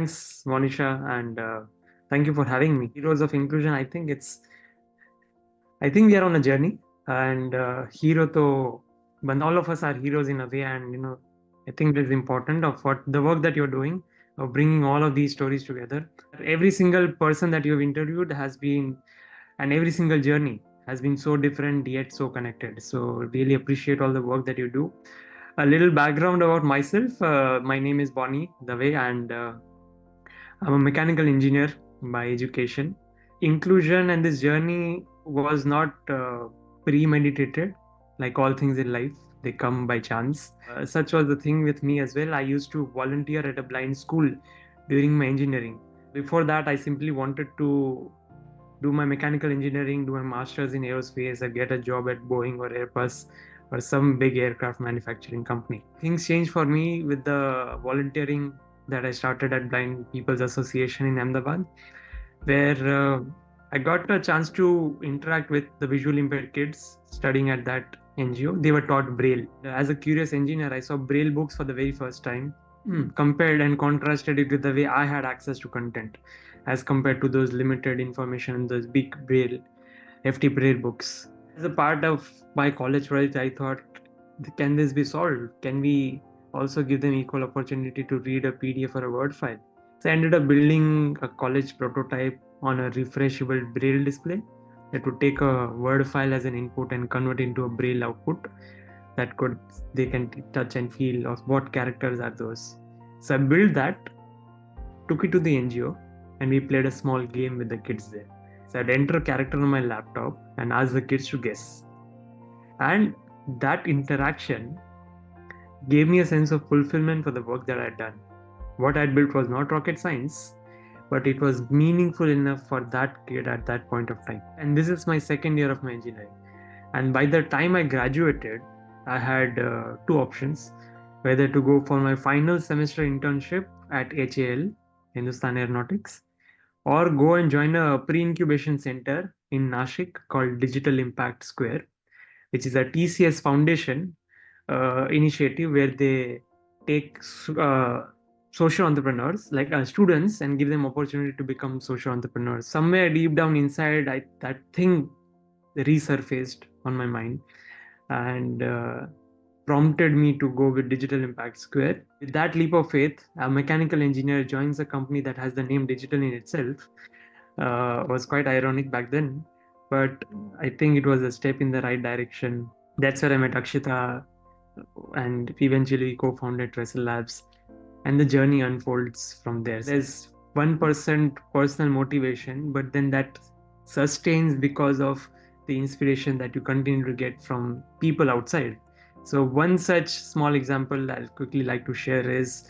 Thanks, Monisha, and thank you for having me. Heroes of Inclusion. I think we are on a journey, and hero to, but all of us are heroes in a way, and I think that is important of what the work that you're doing of bringing all of these stories together. Every single person that you've interviewed has been, and every single journey has been so different yet so connected. So really appreciate all the work that you do. A little background about myself. My name is Bonny Dave, and I'm a mechanical engineer by education. Inclusion and this journey was not premeditated, like all things in life, they come by chance. Such was the thing with me as well. I used to volunteer at a blind school during my engineering. Before that, I simply wanted to do my mechanical engineering, do my master's in aerospace, and get a job at Boeing or Airbus or some big aircraft manufacturing company. Things changed for me with the volunteering that I started at Blind People's Association in Ahmedabad, where I got a chance to interact with the visually impaired kids studying at that NGO. They were taught Braille. As a curious engineer, I saw Braille books for the very first time, compared and contrasted it with the way I had access to content as compared to those limited information in those big Braille, hefty Braille books. As a part of my college project, I thought, can this be solved? Can we also give them equal opportunity to read a PDF or a Word file? So I ended up building a college prototype on a refreshable Braille display that would take a Word file as an input and convert into a Braille output that they can touch and feel of what characters are those. So I built that, took it to the NGO, and we played a small game with the kids there. So I'd enter a character on my laptop and ask the kids to guess. And that interaction gave me a sense of fulfillment for the work that I'd done. What I'd built was not rocket science, but it was meaningful enough for that kid at that point of time. And this is my second year of my engineering. And by the time I graduated, I had two options, whether to go for my final semester internship at HAL, Hindustan Aeronautics, or go and join a pre-incubation center in Nashik called Digital Impact Square, which is a TCS Foundation initiative where they take social entrepreneurs like students and give them opportunity to become social entrepreneurs. Somewhere deep down inside, that thing resurfaced on my mind and prompted me to go with Digital Impact Square. With that leap of faith, a mechanical engineer joins a company that has the name digital in itself. Was quite ironic back then, but I think it was a step in the right direction. That's where I met Akshita, and eventually co-founded Trestle Labs, and the journey unfolds from there. There's 1% personal motivation, but then that sustains because of the inspiration that you continue to get from people outside. So one such small example I'll quickly like to share is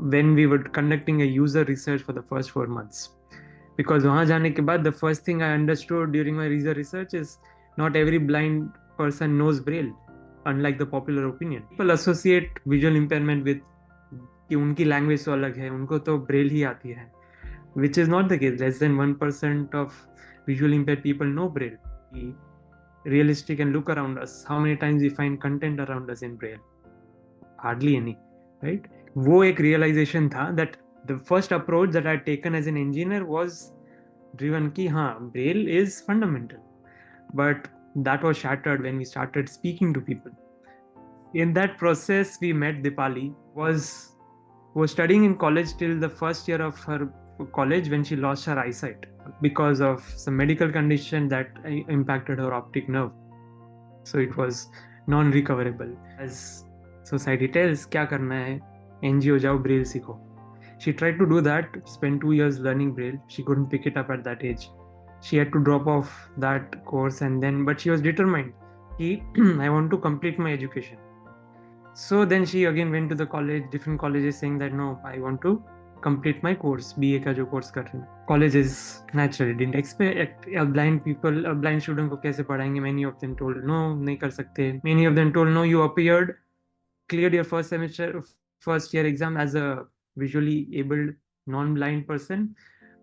when we were conducting a user research for the first 4 months. Because वहाँ जाने के बाद the first thing I understood during my user research is not every blind person knows Braille, unlike the popular opinion. People associate visual impairment with कि उनकी language तो अलग है, उनको तो ब्रेल ही आती है, which is not the case. Less than 1% of visually impaired people know Braille. Be realistic and look around us. How many times we find content around us in Braille? Hardly any, right? वो एक realization था that the first approach that I had taken as an engineer was driven कि हाँ, Braille is fundamental. But that was shattered when we started speaking to people. In that process, we met Dipali, was studying in college till the first year of her college when she lost her eyesight because of some medical condition that impacted her optic nerve. So it was non-recoverable. As society tells, क्या करना है? NGO जाओ, Braille सीखो. She tried to do that, spent 2 years learning Braille. She couldn't pick it up at that age. She had to drop off that course, but she was determined. I want to complete my education. So then she again went to the college, different colleges, saying that no, I want to complete my course, BA का जो course कर रही हूँ. Colleges naturally didn't expect a blind student को कैसे पढ़ाएंगे. Many of them told no, नहीं कर सकते. Many of them told no, you cleared your first year exam as a visually abled non-blind person,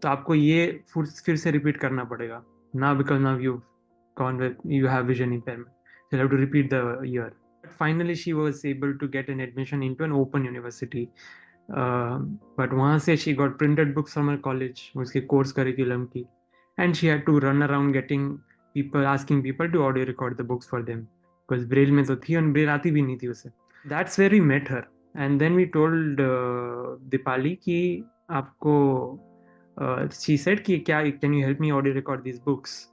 तो आपको ये फिर से repeat करना पड़ेगा. Now because now you have vision impairment, so you have to repeat the year. Finally, she was able to get an admission into an open university But वहाँ से she got printed books from her college, उसके course curriculum की, and she had to run around asking people to audio record the books for them, because braille में तो थी और braille आती भी नहीं थी उसे. That's where we met her, and then we told Dipali कि आपको she said कि क्या can you help me audio record these books?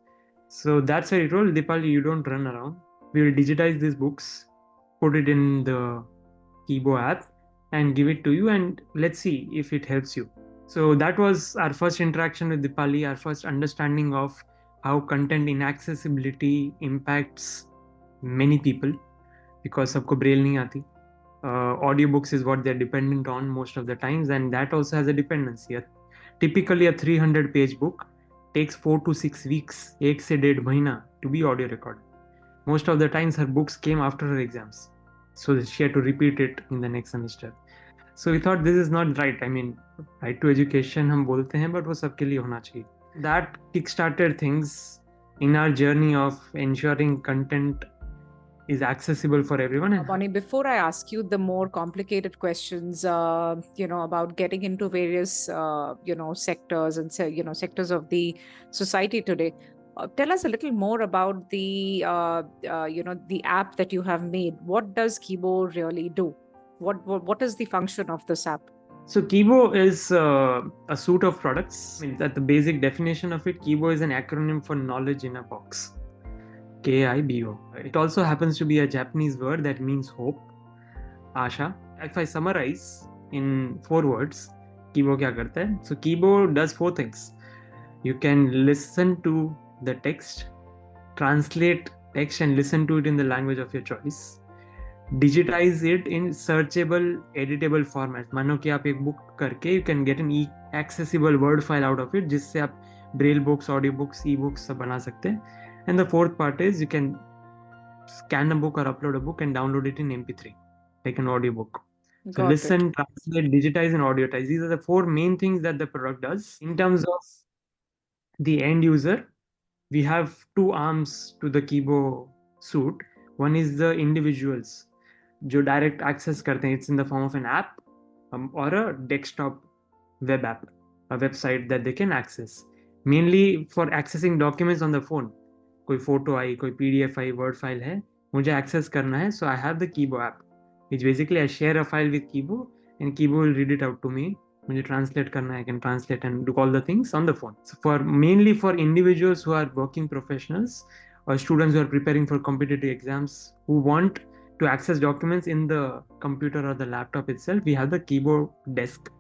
So that's where we told Dipali, you don't run around. We will digitize these books, put it in the Kibo app, and give it to you, and let's see if it helps you. So that was our first interaction with Dipali, our first understanding of how content inaccessibility impacts many people, because सबको braille नहीं आती. Audiobooks is what they're dependent on most of the times, and that also has a dependency. Typically, a 300-page book takes 4 to 6 weeks, 1 से 1.5 महीना, to be audio recorded. Most of the times, her books came after her exams, so she had to repeat it in the next semester. So we thought this is not right. I mean, right to education हम बोलते हैं, but वो सबके लिए होना चाहिए. That kickstarted things in our journey of ensuring content is accessible for everyone. Bonny, before I ask you the more complicated questions, about getting into various, sectors and sectors of the society today, tell us a little more about the app that you have made. What does Kibo really do? What is the function of this app? So Kibo is a suite of products. I mean, at the basic definition of it, Kibo is an acronym for knowledge in a box. Kibo. It also happens to be a Japanese word that means hope, Asha. If I summarize in 4 words, Kibo क्या करता है? So Kibo does 4 things. You can listen to the text, translate text and listen to it in the language of your choice, digitize it in searchable, editable format. मानो कि आप एक book करके you can get an accessible word file out of it, जिससे आप braille books, audio books, e-books सब बना सकते हैं. And the fourth part is you can scan a book or upload a book and download it in MP3, like an audio book. So Got listen, it. translate, digitize, and audiotize. These are the 4 main things that the product does. In terms of the end user, we have 2 arms to the Kibo suite. One is the individuals जो direct access करते हैं. It's in the form of an app or a desktop web app, a website that they can access. Mainly for accessing documents on the phone. कोई photo आई, कोई PDF आई, word file है, मुझे access करना है, so I have the Kibo app, which basically I share a file with Kibo and Kibo will read it out to me. मुझे translate करना है, I can translate and do all the things on the phone. So mainly for individuals who are working professionals or students who are preparing for competitive exams who want to access documents in the computer or the laptop itself, we have the Kibo desk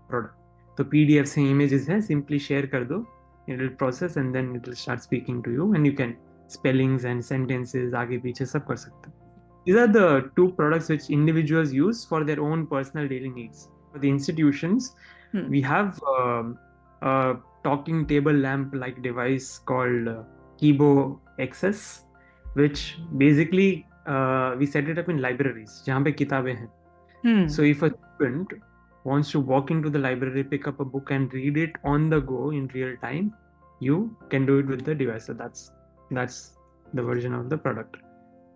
product. तो PDFs हैं, images हैं, simply share कर दो, it will process and then it will start speaking to you, and you can spellings and sentences आगे पीछे सब कर सकते हैं. These are the 2 products which individuals use for their own personal daily needs. For the institutions, we have a talking table lamp like device called Kibo XS, which basically we set it up in libraries जहाँ पे किताबें हैं. So if a student wants to walk into the library, pick up a book and read it on the go in real time, you can do it with the device. So that's the version of the product.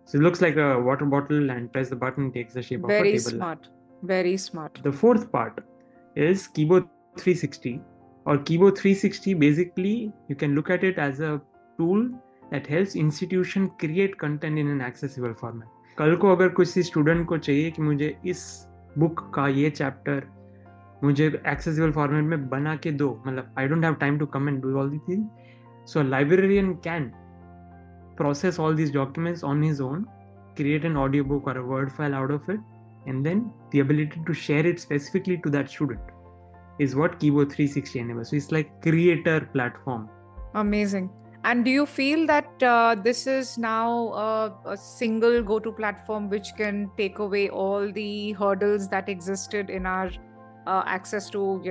So it looks like a water bottle, and press the button, takes the shape of a Very table smart. lamp. Very smart. The fourth part is Kibo 360. Or Kibo 360, basically you can look at it as a tool that helps institution create content in an accessible format. कल को अगर किसी student को चाहिए कि मुझे इस book का ये चैप्टर मुझे एक्सेसिबल फॉर्मेट में बना के दो, मतलब I don't have time to come and do all the thing, so librarian can process all these documents on his own, create an audiobook or a word file out of it, and then the ability to share it specifically to that student is what Kibo 360 enables. So it's like creator platform. Amazing. And do you feel that this is now a single go-to platform which can take away all the hurdles that existed in our access to,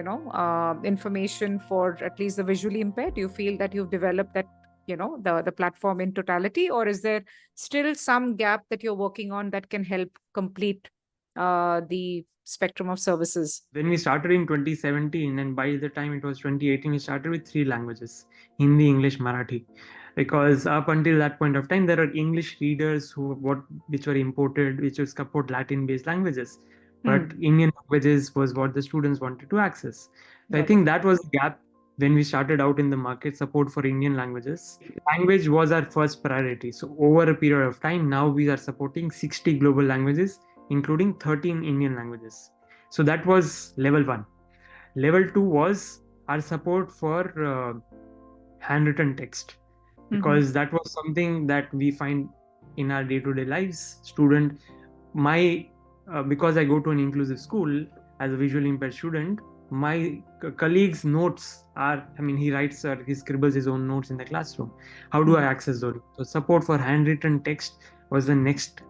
information for at least the visually impaired? Do you feel that you've developed that, the platform in totality, or is there still some gap that you're working on that can help complete the spectrum of services? When we started in 2017, and by the time it was 2018, we started with 3 languages: Hindi, English, Marathi. Because up until that point of time, there are English readers which were imported, which would support Latin-based languages. but Indian languages was what the students wanted to access. So I Right. think that was the gap when we started out in the market, support for Indian languages. Language was our first priority. So over a period of time, now we are supporting 60 global languages, including 13 Indian languages. So that was level one. Level two was our support for handwritten text, because that was something that we find in our day-to-day lives. Student, my because I go to an inclusive school as a visually impaired student, my colleagues' notes are, I mean, he writes or he scribbles his own notes in the classroom. How do I access those? So support for handwritten text was the next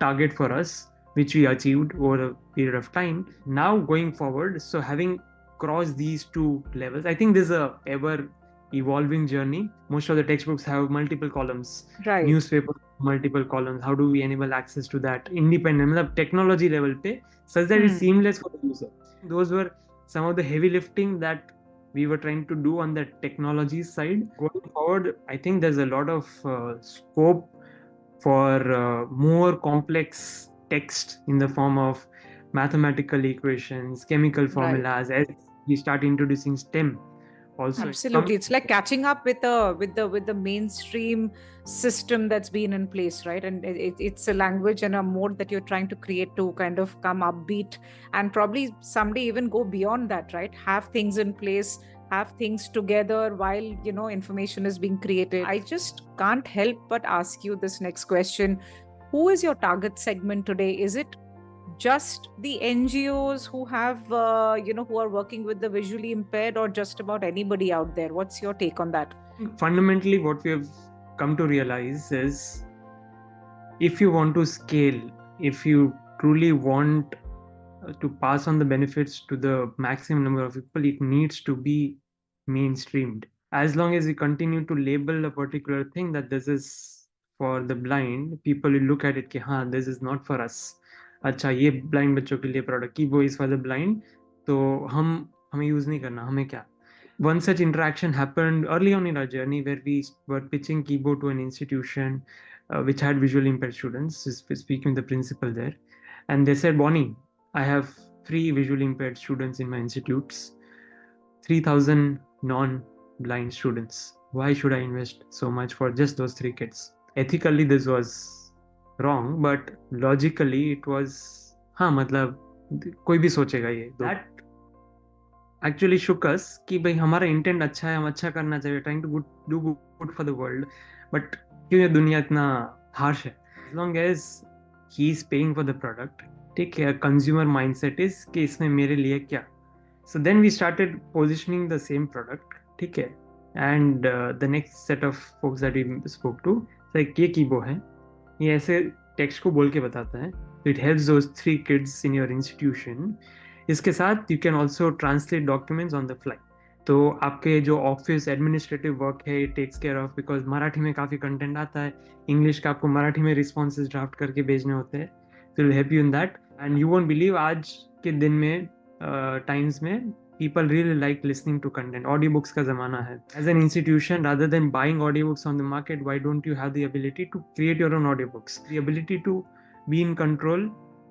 target for us, which we achieved over a period of time. Now going forward, so having crossed these two levels, I think there's a ever evolving journey. Most of the textbooks have multiple columns, Right. newspaper multiple columns. How do we enable access to that independent मतलब technology level पे, such that it's seamless for the user? Those were some of the heavy lifting that we were trying to do on the technology side. Going forward, I think there's a lot of scope for more complex text in the form of mathematical equations, chemical Right. formulas, as we start introducing STEM also. Absolutely. It's like catching up with the mainstream system that's been in place, right? And it's a language and a mode that you're trying to create to kind of come upbeat and probably someday even go beyond that, right? Have things in place, have things together while, information is being created. I just can't help but ask you this next question. Who is your target segment today? Is it just the NGOs who have, who are working with the visually impaired, or just about anybody out there? What's your take on that? Fundamentally, what we have come to realize is, if you want to scale, if you truly want to pass on the benefits to the maximum number of people, it needs to be mainstreamed. As long as we continue to label a particular thing that this is for the blind, people will look at it कि हाँ, this is not for us. अच्छा, ये blind बच्चों के लिए product, Kibo is for the blind, तो हमें use नहीं करना, हमें क्या? One such interaction happened early on in our journey, where we were pitching Kibo to an institution which had visually impaired students, speaking with the principal there. And they said, Bonnie, I have 3 visually impaired students in my institutes, 3,000 non-blind students. Why should I invest so much for just those 3 kids? Ethically, this was wrong, but logically, it was, हाँ मतलब कोई भी सोचेगा ये. That actually shook us कि भाई हमारा intent अच्छा है, हम अच्छा करना चाहिए, trying to do good for the world, but क्यों ये दुनिया इतना हार्श है? As long as he is paying for the product, ठीक है, कंज्यूमर माइंडसेट इज कि इसमें मेरे लिए क्या. So then we started positioning the same product, ठीक है, and the next set of folks that we spoke to, ये कीबो है, ये ऐसे टेक्स्ट को बोल के बताता है, it helps those 3 kids in your institution. इसके साथ you can also translate documents on the fly. तो आपके जो ऑफिस एडमिनिस्ट्रेटिव वर्क है, it takes care of, because Marathi में काफ़ी कंटेंट आता है, इंग्लिश का आपको मराठी में रिस्पॉन्सेज ड्राफ्ट करके भेजने होते हैं, तो will help you in that. And you won't believe, आज के दिन में टाइम्स में people really like listening to content. Audiobooks का ज़माना है. As an institution, rather than buying audiobooks on the market, why don't you have the ability to create your own audiobooks? The ability to be in control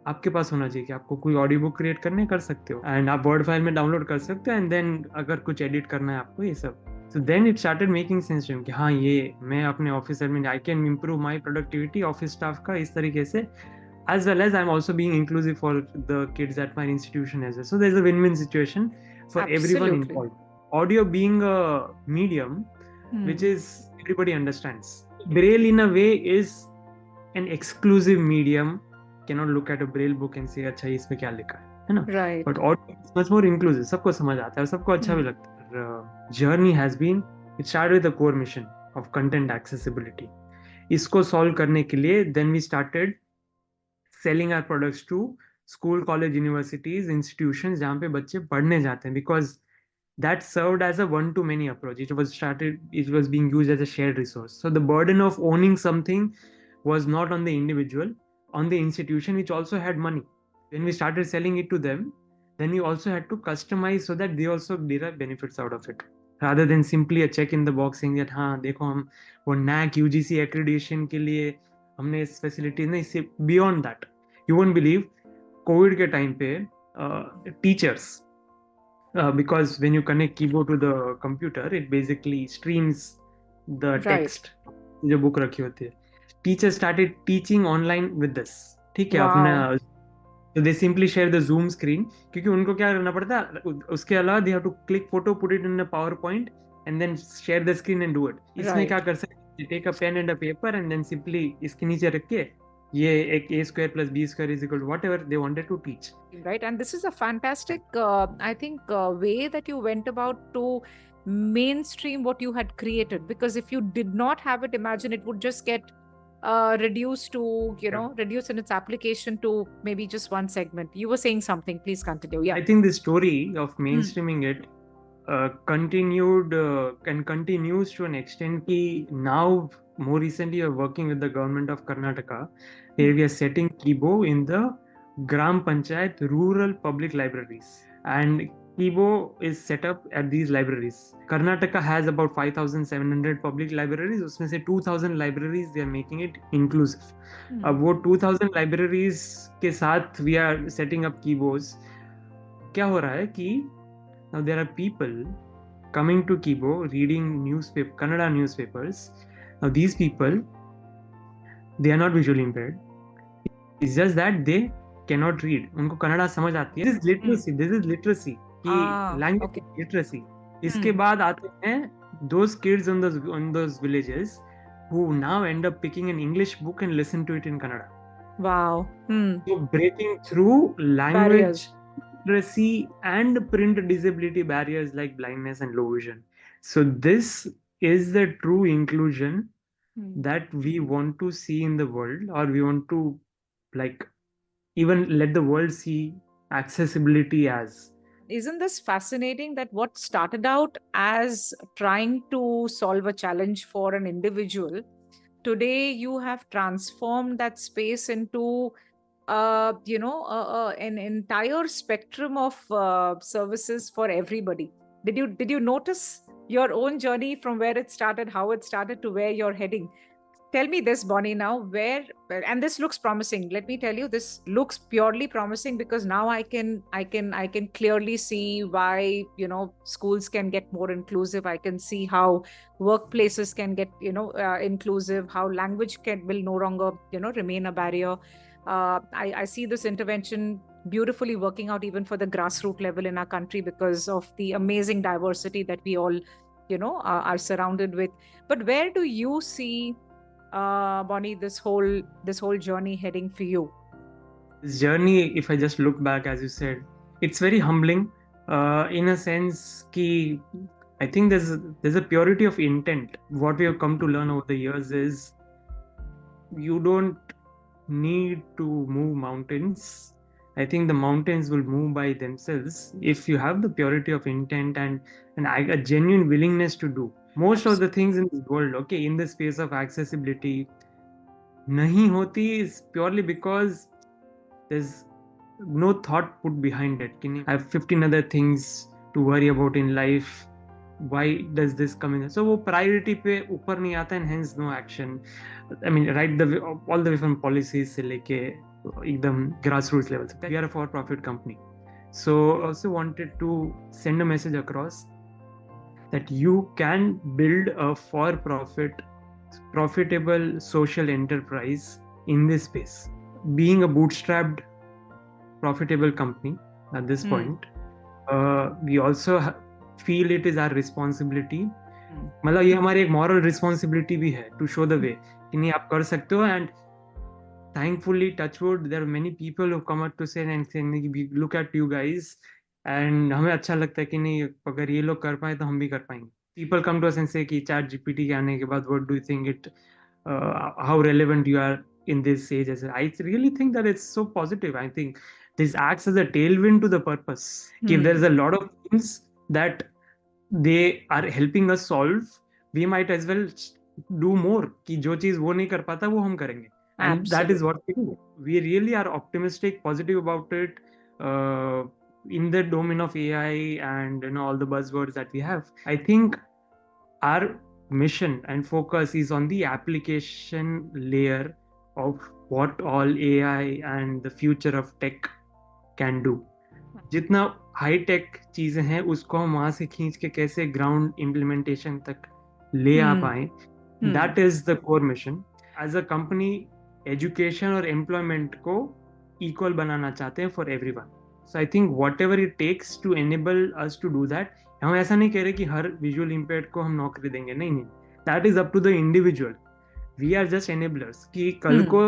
आपके पास होना चाहिए कि आपको कोई audio book create करने कर सकते हो, एंड आप वर्ड फाइल में डाउनलोड कर सकते हो, एंड देन अगर कुछ एडिट करना है आपको, ये सब. So then it started making sense कि हाँ, ये मैं अपने ऑफिस में I can improve my productivity office staff का इस तरीके से, as well as I'm also being inclusive for the kids at my institution as well. So there's a win-win situation for everyone Absolutely. involved. Audio being a medium which is everybody understands. Braille in a way is an exclusive medium. Cannot look at a Braille book and say अच्छा इसमें क्या लिखा है ना? Right. But audio is much more inclusive. सबको समझ आता है और सबको अच्छा भी लगता है. Journey has been, it started with the core mission of content accessibility. इसको solve करने के लिए then we started selling our products to school, college, universities, institutions जहाँ पे बच्चे पढ़ने जाते हैं, because that served as a one-to-many approach. It was being used as a shared resource. So the burden of owning something was not on the individual, on the institution, which also had money. When we started selling it to them, then we also had to customize so that they also derive benefits out of it, rather than simply a check in the box saying that हाँ देखो हम वो NAAC UGC accreditation के लिए हमने इस facility नहीं, beyond that. You won't believe, Covid के टाइम पे teachers, because when you connect Kibo to the computer, it basically streams the Right. text जो बुक रखी होती है. Teachers started teaching online with this. ठीक है, अपने Wow. so they simply share the Zoom screen, क्योंकि उनको क्या करना पड़ता है उसके अलावा they have to click photo, put it in a PowerPoint and then share the screen and do it. इसमें क्या Right. कर सकते हैं, take a pen and a paper and then simply इसके नीचे रख के ये एक a square plus b square is equal to whatever they wanted to teach. Right. And this is a fantastic, I think, way that you went about to mainstream what you had created. Because if you did not have it, imagine it would just get reduced to, reduced in its application to maybe just one segment. You were saying something. Please continue. Yeah. I think the story of mainstreaming it continued and continues to an extent ki now more recently we are working with the government of Karnataka, where we are setting Kibo in the Gram Panchayat rural public libraries, and Kibo is set up at these libraries. Karnataka has about 5,700 public libraries, उसमें से 2,000 libraries they are making it inclusive. अब वो 2,000 libraries के साथ we are setting up Kibos. क्या हो रहा है कि now there are people coming to Kibo reading Kannada newspapers. Now these people, they are not visually impaired. It's just that they cannot read. उनको कन्नड़ा समझ आती है. This is literacy. This is literacy. कि language literacy. इसके बाद आते हैं those kids on those villages who now end up picking an English book and listen to it in Kannada. Wow. So breaking through language literacy and print disability barriers like blindness and low vision. So this is the true inclusion that we want to see in the world, or we want to like even let the world see accessibility as. Isn't this fascinating that what started out as trying to solve a challenge for an individual, today you have transformed that space into an entire spectrum of services for everybody. Did you notice your own journey from where it started, how it started, to where you're heading? Tell me this, Bonny, now and this looks promising. Let me tell you, this looks purely promising because now I can clearly see why schools can get more inclusive. I can see how workplaces can get inclusive, how language will no longer remain a barrier. I see this intervention beautifully working out even for the grassroots level in our country because of the amazing diversity that we all are surrounded with. But where do you see, Bonny, this whole journey heading for you? This journey, if I just look back, as you said, it's very humbling in a sense ki I think there's a purity of intent. What we have come to learn over the years is you don't need to move mountains. I think the mountains will move by themselves if you have the purity of intent and a genuine willingness to do. Most of the things in this world, okay, in the space of accessibility, nahi hoti is purely because there's no thought put behind it. I have 15 other things to worry about in life. Why does this come in? So वो priority पे ऊपर नहीं आता, and hence no action. I mean, all the way from policies से लेके एकदम grassroots level. We are a for-profit company, so also wanted to send a message across that you can build a for-profit, profitable social enterprise in this space. Being a bootstrapped, profitable company at this point, we also feel it is our responsibility. मतलब ये हमारी एक moral responsibility भी है to show the way कि नहीं आप कर सकते हो. And thankfully, touch wood, there are many people who come up to say and say we look at you guys and हमें अच्छा लगता है कि नहीं अगर ये लोग कर पाए तो हम भी कर पाएंगे. People come to us and say कि chat GPT के आने के बाद what do you think it how relevant you are in this age? I really think that it's so positive. I think this acts as a tailwind to the purpose. If there's a lot of things that they are helping us solve, we might as well do more. कि जो चीज वो नहीं कर पाता वो हम करेंगे. And that is what we do. We really are optimistic, positive about it in the domain of AI and all the buzzwords that we have. I think our mission and focus is on the application layer of what all AI and the future of tech can do. जितना high tech चीजें हैं उसको हम वहां से खींच के कैसे ग्राउंड इम्प्लीमेंटेशन तक ले आ पाए, that is the core mission. As a company education और एम्प्लॉयमेंट को इक्वल बनाना चाहते हैं for everyone. So I think whatever it takes to enable us to do that. हम ऐसा नहीं कह रहे कि हर विजुअल इम्पेयर्ड को हम नौकरी देंगे, नहीं नहीं, that is up to the individual. We are just enablers कि कल को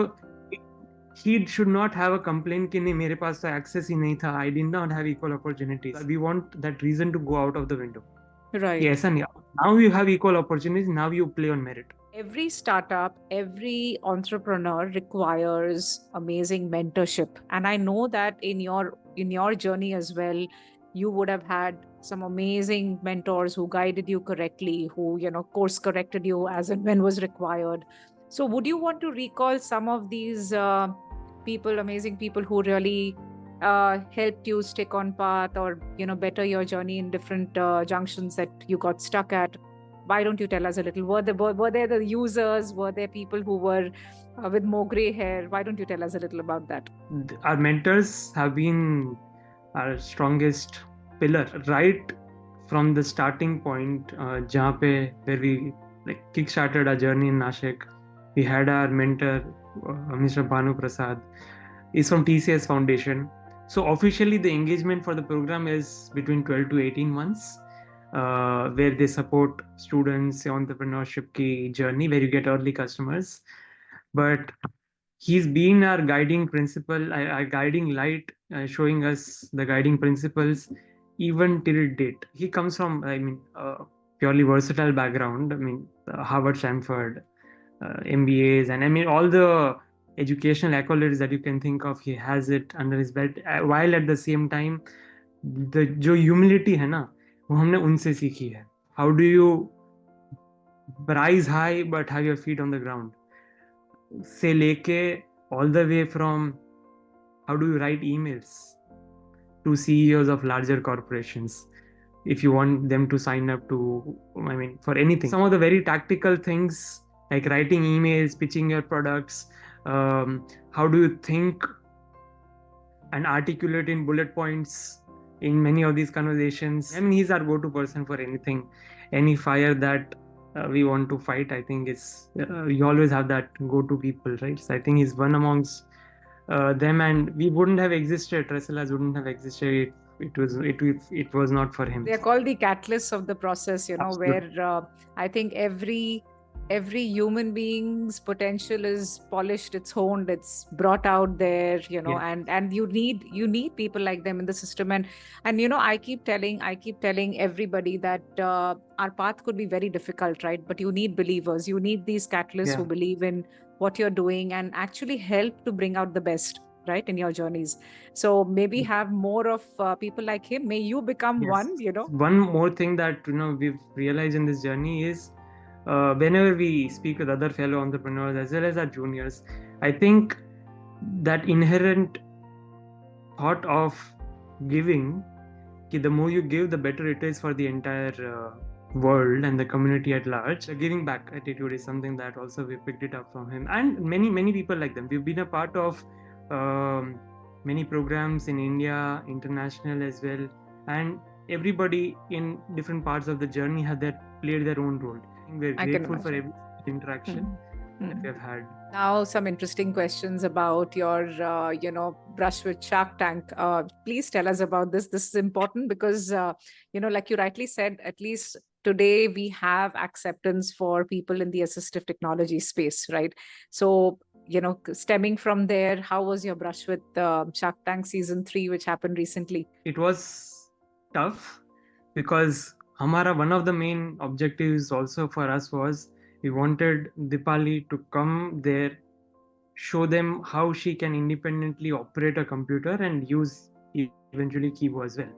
he should not have a complaint कि नहीं मेरे पास तो access ही नहीं था, I did not have equal opportunities. We want that reason to go out of the window. Right. कि ऐसा नहीं, now you have equal opportunities, now you play on merit. Every startup, every entrepreneur requires amazing mentorship, and I know that in your journey as well, you would have had some amazing mentors who guided you correctly, who course corrected you as and when was required. So would you want to recall some of these people, amazing people who really helped you stick on path, or better your journey in different junctions that you got stuck at? Why don't you tell us a little? Were there the users? Were there people who were with more gray hair? Why don't you tell us a little about that? Our mentors have been our strongest pillar right from the starting point. जहाँ पे where we like kick-started our journey in Nashik, we had our mentor, Mr. Bhanu Prasad. He's from TCS Foundation. So officially the engagement for the program is between 12 to 18 months, where they support students entrepreneurship ki journey, where you get early customers. But he's been our guiding principle, our guiding light, showing us the guiding principles even till date. He comes from, I mean, purely versatile background. I mean, Harvard, Stanford, MBAs, and I mean all the educational accolades that you can think of. He has it under his belt. While at the same time, the जो humility है ना, वो हमने उनसे सीखी है. How do you rise high but have your feet on the ground? से लेके all the way from how do you write emails to CEOs of larger corporations if you want them to sign up to, I mean, for anything. Some of the very tactical things like writing emails, pitching your products, how do you think and articulate in bullet points in many of these conversations. I mean, he's our go-to person for anything, any fire that we want to fight. I think it's you always have that go-to people, right? So I think he's one amongst them, and we wouldn't have existed. Trestle Labs wouldn't have existed. It was not for him. They are called the catalysts of the process, Absolutely. where I think every human being's potential is polished, it's honed, it's brought out there, Yeah. and you need people like them in the system. And I keep telling everybody that our path could be very difficult, right? But you need believers, you need these catalysts who Yeah. believe in what you're doing and actually help to bring out the best, right, in your journeys. So maybe have more of people like him. May you become Yes. one. One more thing that we've realized in this journey is whenever we speak with other fellow entrepreneurs as well as our juniors, I think that inherent thought of giving, ki the more you give, the better it is for the entire world and the community at large. The giving back attitude is something that also we picked it up from him, and many people like them. We've been a part of many programs in India, international as well, and everybody in different parts of the journey have played their own role. We're grateful for every interaction that we have had. Now, some interesting questions about your, brush with Shark Tank. Please tell us about this. This is important because, like you rightly said, at least today we have acceptance for people in the assistive technology space, right? So, stemming from there, how was your brush with Shark Tank season 3, which happened recently? It was tough because one of the main objectives also for us was we wanted Dipali to come there, show them how she can independently operate a computer and use eventually Kibo as well.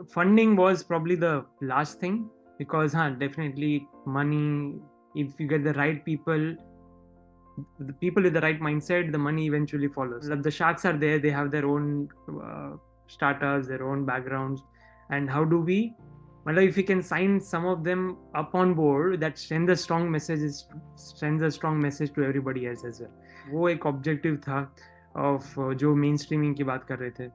Funding was probably the last thing because definitely money, if you get the right people, the people with the right mindset, the money eventually follows. The sharks are there, they have their own startups, their own backgrounds, and how do we, if we can sign some of them up on board, that sends a strong message to everybody else as well. वो एक objective था of जो mainstreaming की बात कर रहे थे.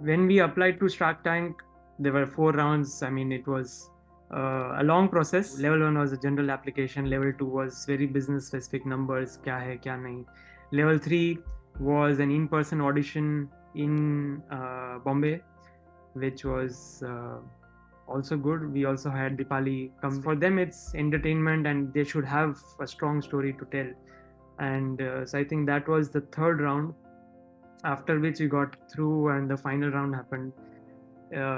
When we applied to Shark Tank, there were 4 rounds. I mean, it was a long process. Level 1 was a general application. Level 2 was very business specific numbers, kya hai, kya nahi. Level 3 was an in-person audition in Bombay, which was also good. We also had Dipali come. For them, it's entertainment and they should have a strong story to tell. And so I think that was the third round, after which we got through and the final round happened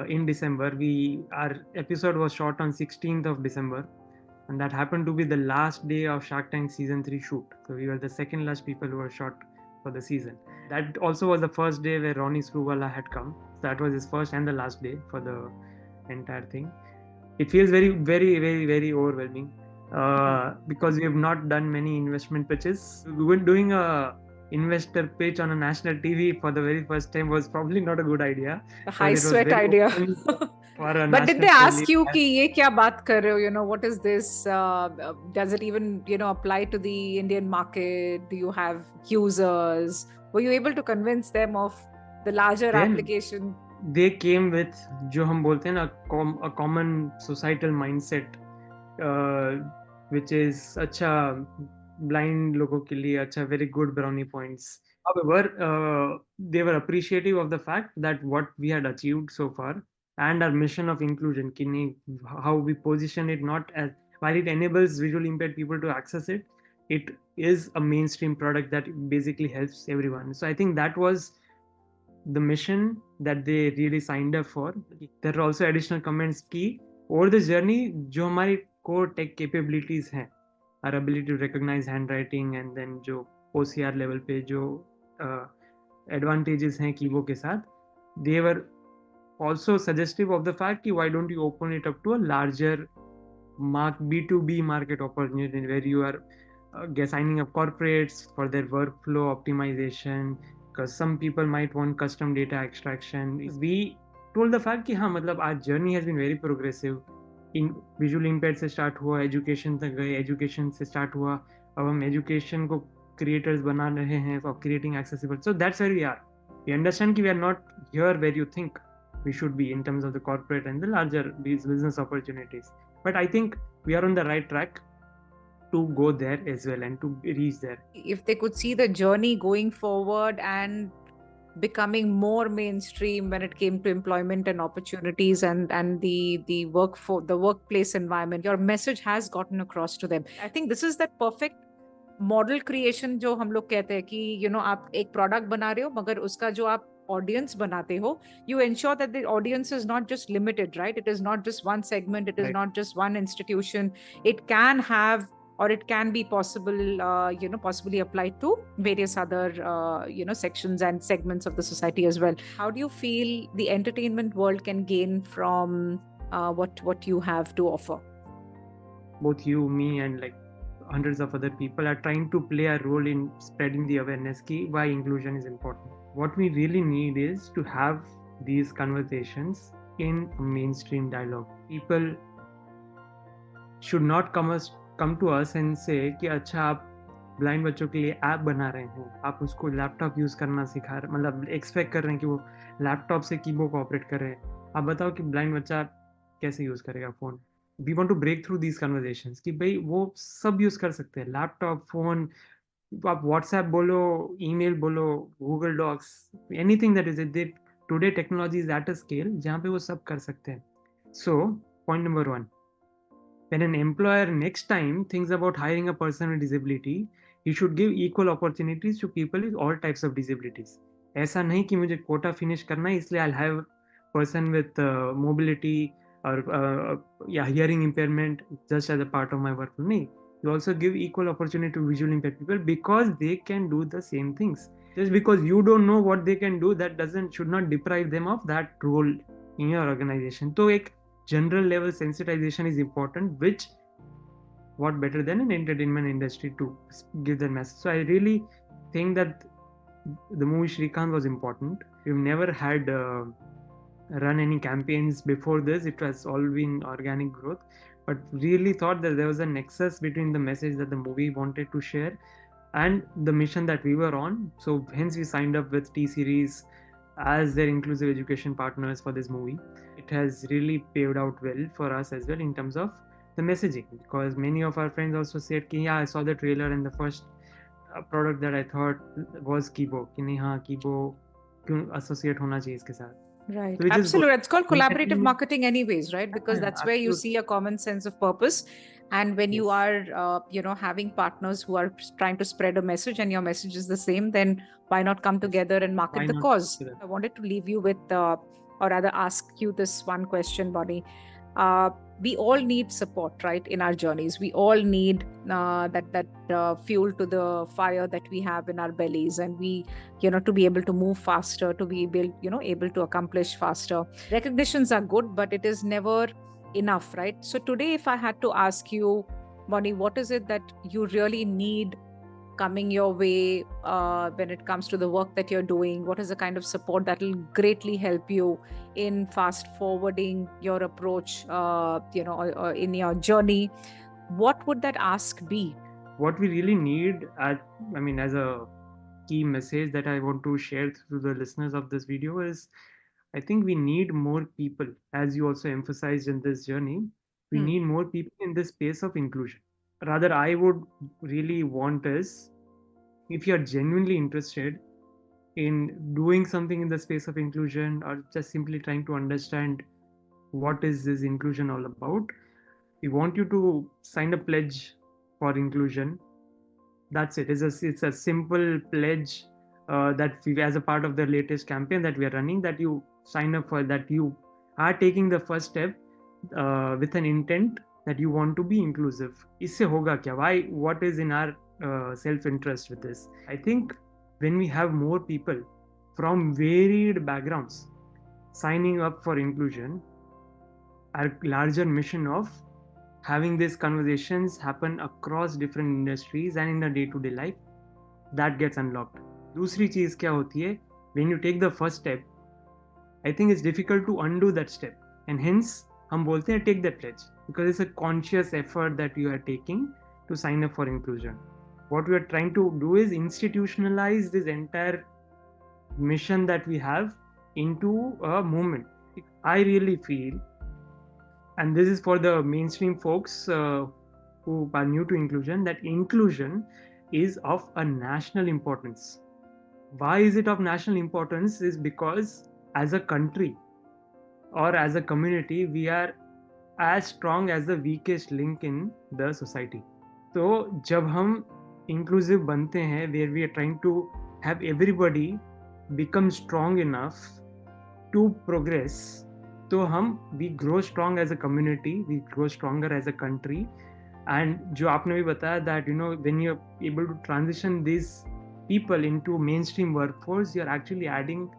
in December. Our episode was shot on 16th of December, and that happened to be the last day of Shark Tank season 3 shoot. So we were the second last people who were shot for the season. That also was the first day where Ronnie Screwvala had come. So that was his first and the last day for the entire thing. It feels very, very, very, very overwhelming because we have not done many investment pitches. We were doing a investor pitch on a national TV for the very first time was probably not a good idea. A high sweat very idea. open for a But did national they ask TV. you कि ये क्या बात कर रहे हो? You know, what is this? Does it even, apply to the Indian market? Do you have users? Were you able to convince them of the larger Then application? they came with जो हम बोलते हैं ना a common societal mindset, which is अच्छा blind लोगों के लिए अच्छा very good brownie points. However, they were appreciative of the fact that what we had achieved so far and our mission of inclusion, कि नहीं, how we position it, not as while it enables visually impaired people to access it, it is a mainstream product that basically helps everyone. So I think that was the mission that they really signed up for. There are also additional comments कि over the journey जो हमारी core tech capabilities हैं, our ability to recognize handwriting and then जो OCR level पे जो advantages हैं Kibo के साथ, they were also suggestive of the fact कि why don't you open it up to a larger B2B market opportunity where you are signing up corporates for their workflow optimization, because some people might want custom data extraction. We told the fact कि हाँ मतलब our journey has been very progressive. In visually impaired से start हुआ, education तक गए, education से start हुआ, अब हम education को creators बना रहे हैं for creating accessible. So that's where we are. We understand कि we are not here where you think we should be in terms of the corporate and the larger business opportunities. But I think we are on the right track to go there as well and to reach there. If they could see the journey going forward and becoming more mainstream when it came to employment and opportunities and the workplace environment, your message has gotten across to them. I think this is that perfect model creation जो हम लोग कहते हैं कि आप एक product बना रहे हो मगर उसका जो आप ऑडियंस बनाते हो, you ensure that the audience is not just limited, right? It is not just one segment, it is Right. not just one institution. It can have, or it can be possible, possibly applied to various other, sections and segments of the society as well. How do you feel the entertainment world can gain from what you have to offer? Both you, me, and like hundreds of other people are trying to play a role in spreading the awareness ki why inclusion is important. What we really need is to have these conversations in a mainstream dialogue. People should not come to us and say कि अच्छा आप blind बच्चों के लिए app बना रहे हैं, आप उसको लैपटॉप यूज़ करना सिखा रहे, मतलब एक्सपेक्ट कर रहे हैं कि वो लैपटॉप से कीबोर्ड को ऑपरेट कर रहे हैं. आप बताओ कि ब्लाइंड बच्चा कैसे यूज़ करेगा phone. We want to break through these conversations कि भाई वो सब यूज़ कर सकते हैं, लैपटॉप, फ़ोन, आप व्हाट्सएप बोलो, ईमेल बोलो, Google Docs, anything that is it. Today technology is at a scale जहाँ पे वो सब कर सकते हैं. So point number 1, when an employer next time thinks about hiring a person with disability, he should give equal opportunities to people with all types of disabilities. ऐसा नहीं कि मुझे कोटा फिनिश करना है इसलिए I'll have person with mobility or hearing impairment just as a part of my work. नहीं, you also give equal opportunity to visually impaired people because they can do the same things. Just because you don't know what they can do, that should not deprive them of that role in your organization. तो एक general level sensitization is important, which what better than an entertainment industry to give that message. So I really think that the movie Shrikant was important. We've never had run any campaigns before this. It has all been organic growth, but really thought that there was a nexus between the message that the movie wanted to share and the mission that we were on. So hence we signed up with T-Series as their inclusive education partners for this movie. It has really paved out well for us as well in terms of the messaging, because many of our friends also said कि yeah, I saw the trailer and the first product that I thought was Kibo कि नहीं हाँ Kibo क्यों associate होना चाहिए इसके साथ. Right. So which is good. Absolutely. It's called collaborative Secondly, marketing anyways, right? Because yeah, that's where you absolutely. see a common sense of purpose. And when you Yes. are, having partners who are trying to spread a message and your message is the same, then why not come Yes. together and Why market the not cause? together? I wanted to leave you with, or rather ask you this one question, Bonnie. We all need support, right, in our journeys. We all need that fuel to the fire that we have in our bellies, and we, to be able to move faster, to be able to accomplish faster. Recognitions are good, but it is never enough, right? So today, if I had to ask you, Bonnie, what is it that you really need coming your way when it comes to the work that you're doing? What is the kind of support that will greatly help you in fast forwarding your approach, or in your journey? What would that ask be? What we really need, as a key message that I want to share to the listeners of this video is, I think we need more people, as you also emphasized in this journey. We Hmm. need more people in this space of inclusion. Rather, I would really want is, if you're genuinely interested in doing something in the space of inclusion, or just simply trying to understand what is this inclusion all about, we want you to sign a pledge for inclusion. That's it. It's a simple pledge that we, as a part of the latest campaign that we are running, that you sign up for, that you are taking the first step with an intent that you want to be inclusive. इससे होगा क्या? Why? What is in our self-interest with this? I think when we have more people from varied backgrounds signing up for inclusion, our larger mission of having these conversations happen across different industries and in the day-to-day life, that gets unlocked. दूसरी चीज क्या होती है? When you take the first step, I think it's difficult to undo that step, and hence हम बोलते हैं take that pledge, because it's a conscious effort that you are taking to sign up for inclusion. What we are trying to do is institutionalize this entire mission that we have into a movement. I really feel, and this is for the mainstream folks who are new to inclusion, that inclusion is of a national importance. Why is it of national importance? Is because as a country or as a community, we are as strong as the weakest link in the society. तो जब हम inclusive बनते हैं, where we are trying to have everybody become strong enough to progress, तो हम we grow strong as a community, we grow stronger as a country. And जो आपने भी बताया that when you're able to transition these people into mainstream workforce, you're actually adding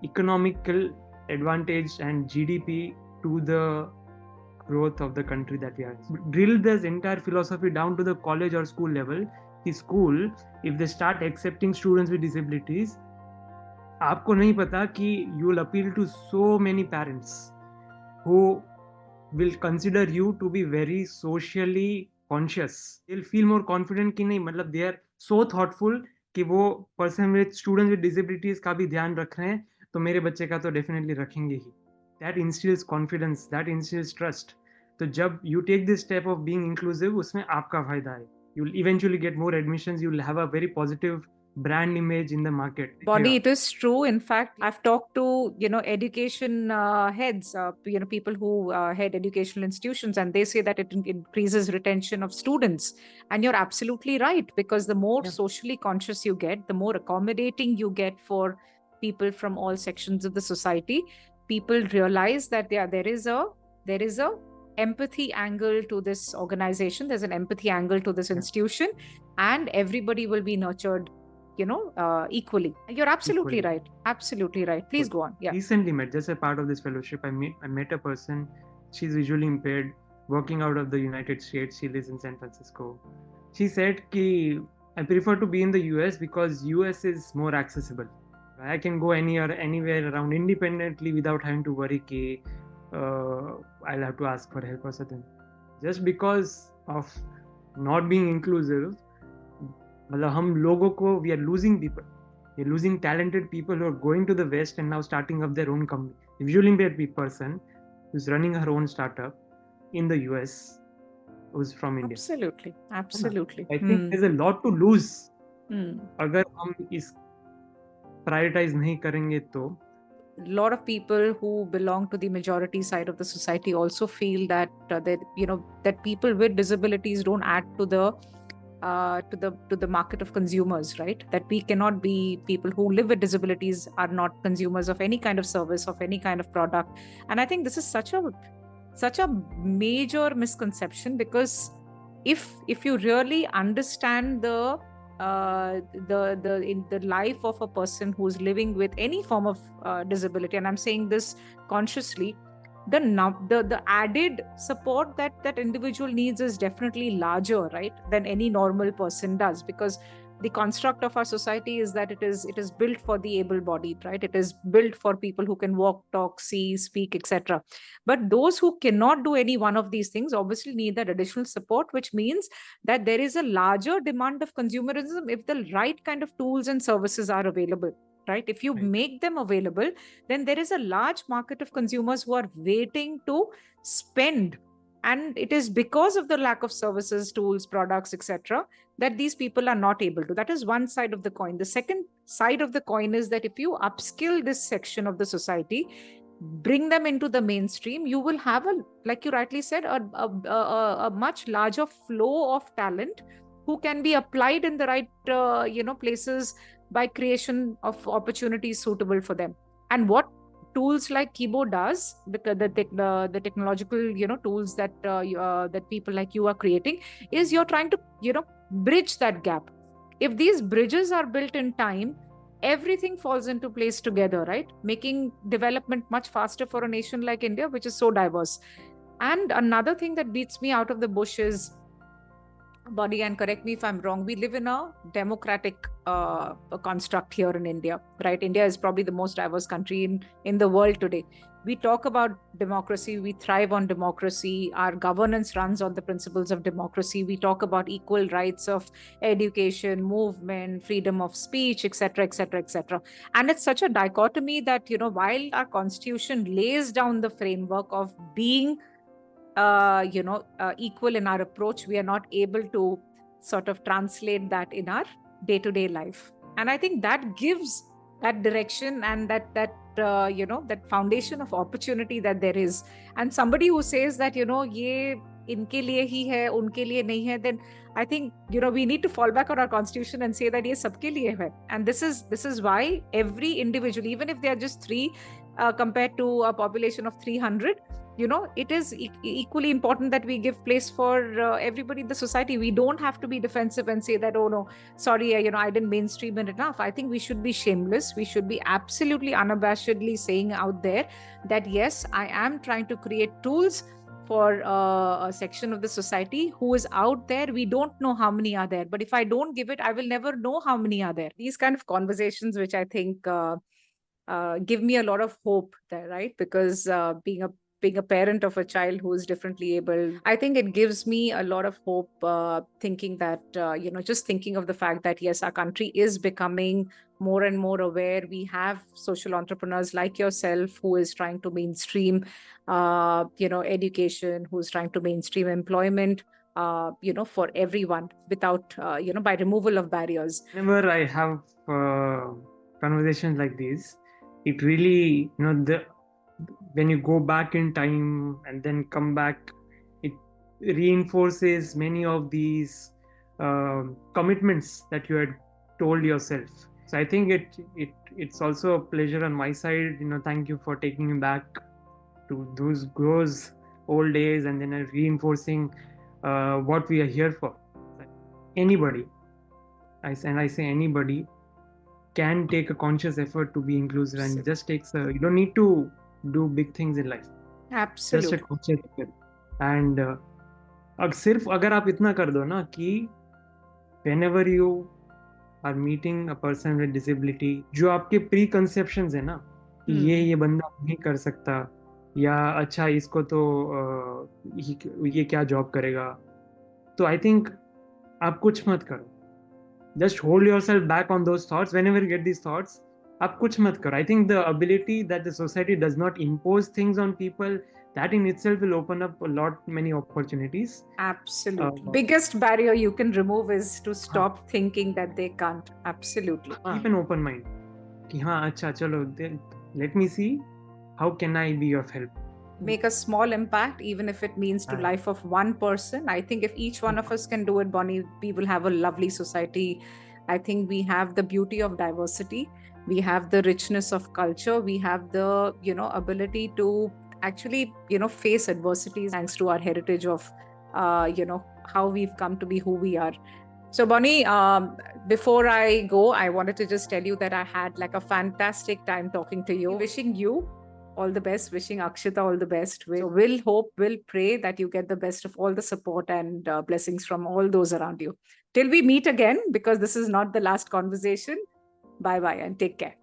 economical advantage and GDP to the growth of the country that we are. Drill this entire philosophy down to the college or school level. The school, if they start accepting students with disabilities, आपको नहीं पता कि you will appeal to so many parents who will consider you to be very socially conscious. They'll feel more confident कि नहीं, मतलब they are so thoughtful कि वो person with students with disabilities का भी ध्यान रख रहे हैं, तो मेरे बच्चे का तो definitely रखेंगे ही. That instills confidence, that instills trust. तो जब you take this step of being inclusive, उसमें आपका फायदा है. You'll eventually get more admissions. You'll have a very positive brand image in the market. Bonnie, it is true. In fact, I've talked to education heads, people who head educational institutions, and they say that it increases retention of students. And you're absolutely right, because the more socially conscious you get, the more accommodating you get for people from all sections of the society. People realize that there is a empathy angle to this organization. There's an empathy angle to this institution, and everybody will be nurtured equally. You're absolutely Equally. right. Absolutely right. Please go on. Yeah. Recently met, just a part of this fellowship, I met a person. She's visually impaired, working out of the United States. She lives in San Francisco. She said ki I prefer to be in the US because US is more accessible. I can go anywhere around independently without having to worry ki I'll have to ask for help or something. Just because of not being inclusive, मतलब हम लोगों को, we are losing people. You're losing talented people who are going to the West and now starting up their own company. A visually impaired person who's running her own startup in the US who's from India. Absolutely, है ना? absolutely. I think there's a lot to lose Hmm. अगर हम इस prioritize नहीं करेंगे तो. A lot of people who belong to the majority side of the society also feel that that people with disabilities don't add to the market of consumers, right? That we cannot be, people who live with disabilities are not consumers of any kind of service, of any kind of product. And I think this is such a major misconception, because if you really understand the life of a person who's living with any form of disability, and I'm saying this consciously, the added support that individual needs is definitely larger, right, than any normal person does, because the construct of our society is that it is built for the able-bodied, right? It is built for people who can walk, talk, see, speak, etc. But those who cannot do any one of these things obviously need that additional support, which means that there is a larger demand of consumerism if the right kind of tools and services are available, right? If you Right. make them available, then there is a large market of consumers who are waiting to spend. And it is because of the lack of services, tools, products, etc., that these people are not able to. That is one side of the coin. The second side of the coin is that if you upskill this section of the society, bring them into the mainstream, you will have a, like you rightly said, a much larger flow of talent who can be applied in the right places by creation of opportunities suitable for them. And what tools like Kibo does, the technological tools that that people like you are creating, is you're trying to bridge that gap. If these bridges are built in time, everything falls into place together, right? Making development much faster for a nation like India, which is so diverse. And another thing that beats me out of the bush is, Bonny, and correct me if I'm wrong, we live in a democratic construct here in India, right? India is probably the most diverse country in the world today. We talk about democracy, we thrive on democracy, our governance runs on the principles of democracy. We talk about equal rights of education, movement, freedom of speech, etc., etc., etc. And it's such a dichotomy that, while our constitution lays down the framework of being equal in our approach, we are not able to sort of translate that in our day-to-day life. And I think that gives that direction and that foundation of opportunity that there is. And somebody who says that ye inke liye hi hai, unke liye nahi hai, then I think we need to fall back on our constitution and say that ye sabke liye hai. And this is why every individual, even if they are just three compared to a population of 300, it is equally important that we give place for everybody in the society. We don't have to be defensive and say that, oh no, sorry, I didn't mainstream it enough. I think we should be shameless. We should be absolutely unabashedly saying out there that yes, I am trying to create tools for a section of the society who is out there. We don't know how many are there, but if I don't give it, I will never know how many are there. These kind of conversations, which I think give me a lot of hope there, right? Because being a parent of a child who is differently able, I think it gives me a lot of hope, thinking that, just thinking of the fact that, yes, our country is becoming more and more aware. We have social entrepreneurs like yourself who is trying to mainstream, education, who's trying to mainstream employment, for everyone without, by removal of barriers. Whenever I have conversations like these, it really, when you go back in time and then come back, it reinforces many of these commitments that you had told yourself. So I think it's also a pleasure on my side. Thank you for taking me back to those old days and then reinforcing what we are here for. Anybody, I say anybody can take a conscious effort to be inclusive, and it just takes you don't need to do big things in life. Absolutely. Just a conscious effort. And सिर्फ अगर आप इतना कर दो ना कि whenever you are meeting a person with disability, जो आपके preconceptions है ना कि ये बंदा नहीं कर सकता, या अच्छा इसको तो ये क्या जॉब करेगा, तो आई थिंक आप कुछ मत करो, just hold yourself back on those thoughts. Whenever you get these thoughts, आप कुछ मत करो. I think the ability that the society does not impose things on people, that in itself will open up a lot many opportunities. Absolutely. Biggest barrier you can remove is to stop thinking that they can't. Absolutely. Keep an open mind. कि हाँ अच्छा चलो, let me see how can I be of help. Make a small impact, even if it means to life of one person. I think if each one of us can do it, Bonny, we will have a lovely society. I think we have the beauty of diversity, we have the richness of culture, we have the ability to actually face adversities thanks to our heritage of how we've come to be who we are. So Bonny, before I go, I wanted to just tell you that I had like a fantastic time talking to you. Wishing you all the best, wishing Akshita all the best. We'll hope, we'll pray that you get the best of all the support and blessings from all those around you. Till we meet again, because this is not the last conversation. Bye-bye and take care.